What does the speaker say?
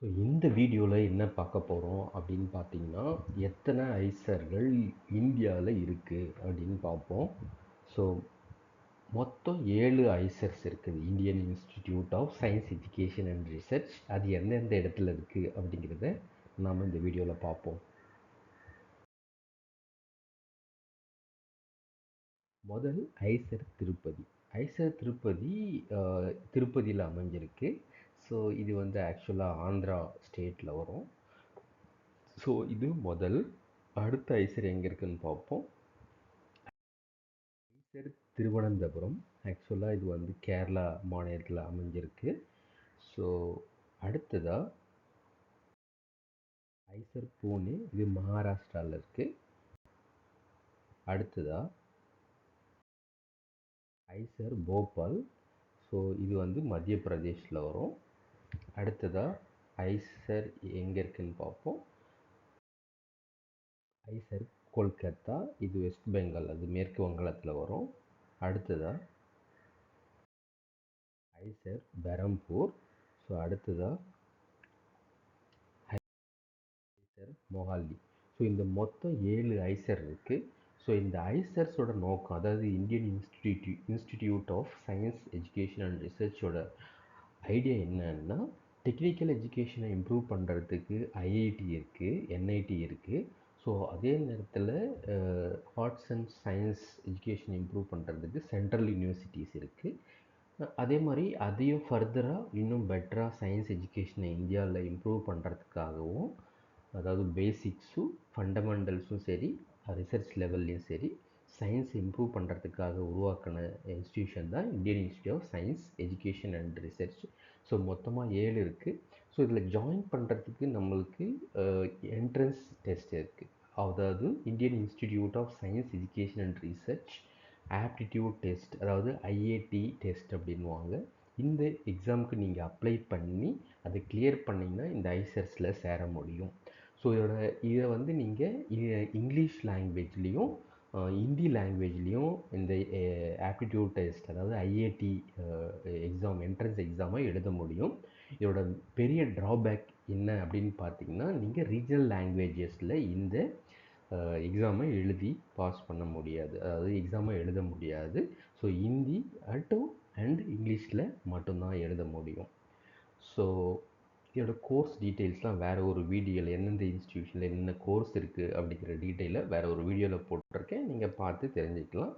So இந்த வீடியோவில் என்ன பார்க்க போகிறோம் அப்படின்னு பார்த்தீங்கன்னா, எத்தனை ஐசர்கள் இந்தியாவில் இருக்குது அப்படின்னு பார்ப்போம். ஸோ மொத்தம் 7 ஐசர்ஸ் இருக்குது. Indian institute of science education and research. அது எந்தெந்த இடத்துல இருக்குது அப்படிங்கிறத நாம் இந்த வீடியோவில் பார்ப்போம். முதல் ஐசர் திருப்பதி. ஐசர் திருப்பதி திருப்பதியில் அமைஞ்சிருக்கு. ஸோ இது வந்து ஆக்சுவலாக ஆந்திரா ஸ்டேட்டில் வரும். ஸோ இது முதல். அடுத்த ஐசர் எங்கே இருக்குன்னு பார்ப்போம். ஐசர் திருவனந்தபுரம். ஆக்சுவலாக இது வந்து கேரளா மாநிலத்தில் அமைஞ்சிருக்கு. ஸோ அடுத்ததாக ஐசர் பூனே. இது மகாராஷ்டிராவில் இருக்குது. அடுத்ததாக ஐசர் போபால். ஸோ இது வந்து மத்திய பிரதேஷில் வரும். அடுத்ததாக ஐசர் எங்கே இருக்குன்னு பார்ப்போம். ஐசர் கொல்கத்தா. இது வெஸ்ட் பெங்கால், அது மேற்கு வங்காளத்தில் வரும். அடுத்ததாக ஐசர் பெரம்பூர். ஸோ அடுத்ததாக ஐசர் மொஹாலி. ஸோ இந்த மொத்தம் 7 ஐசர் இருக்குது. ஸோ இந்த ஐசர்ஸோட நோக்கம், அதாவது Indian institute of science education and ரிசர்ச்சோட ஐடியா என்னன்னா, டெக்னிக்கல் எஜுகேஷனை இம்ப்ரூவ் பண்ணுறதுக்கு ஐஐடி இருக்குது, என்ஐடி இருக்குது. ஸோ அதே நேரத்தில் arts and science education improve பண்ணுறதுக்கு சென்ட்ரல் யூனிவர்சிட்டிஸ் இருக்குது. அதே மாதிரி அதையும் ஃபர்தராக இன்னும் பெட்டராக சயின்ஸ் எஜுகேஷனை இந்தியாவில் இம்ப்ரூவ் பண்ணுறதுக்காகவும், அதாவது பேசிக்ஸும் ஃபண்டமெண்டல்ஸும் சரி, ரிசர்ச் லெவல்லையும் சரி, சயின்ஸ் இம்ப்ரூவ் பண்ணுறதுக்காக உருவாக்கின இன்ஸ்டியூஷன் தான் Indian institute of science education and research. So மொத்தமாக 7 இருக்குது. ஸோ இதில் ஜாயின் பண்ணுறதுக்கு நம்மளுக்கு என்ட்ரன்ஸ் டெஸ்ட் இருக்குது. அதாவது Indian institute of science education and research aptitude test, அதாவது ஐஏடி டெஸ்ட் அப்படின்வாங்க. இந்த எக்ஸாமுக்கு நீங்கள் அப்ளை பண்ணி அதை கிளியர் பண்ணிங்கன்னா இந்த ஐசர்ஸில் சேர முடியும். ஸோ இதை வந்து நீங்கள் இங்கிலீஷ் லாங்குவேஜ்லேயும் ஹிந்தி லாங்குவேஜ்லேயும் இந்த ஆப்டிடியூட் டெஸ்ட், அதாவது ஐஏடி எக்ஸாம், என்ட்ரன்ஸ் எக்ஸாமை எழுத முடியும். இதோட பெரிய ட்ராபேக் என்ன அப்படின்னு பார்த்தீங்கன்னா, நீங்கள் ரீஜனல் லாங்குவேஜஸில் இந்த எக்ஸாமை எழுதி பாஸ் பண்ண முடியாது, அதாவது எக்ஸாமை எழுத முடியாது. ஸோ ஹிந்தி அண்ட் இங்கிலீஷில் மட்டும்தான் எழுத முடியும். ஸோ இதோட கோர்ஸ் டீட்டெயில்ஸ்லாம் வேறு ஒரு வீடியோவில், எந்தெந்த இன்ஸ்டியூஷனில் என்னென்ன கோர்ஸ் இருக்குது அப்படிங்கிற டீட்டெயிலை வேறு ஒரு வீடியோவில் போட்டிருக்கேன், நீங்கள் பார்த்து தெரிஞ்சுக்கலாம்.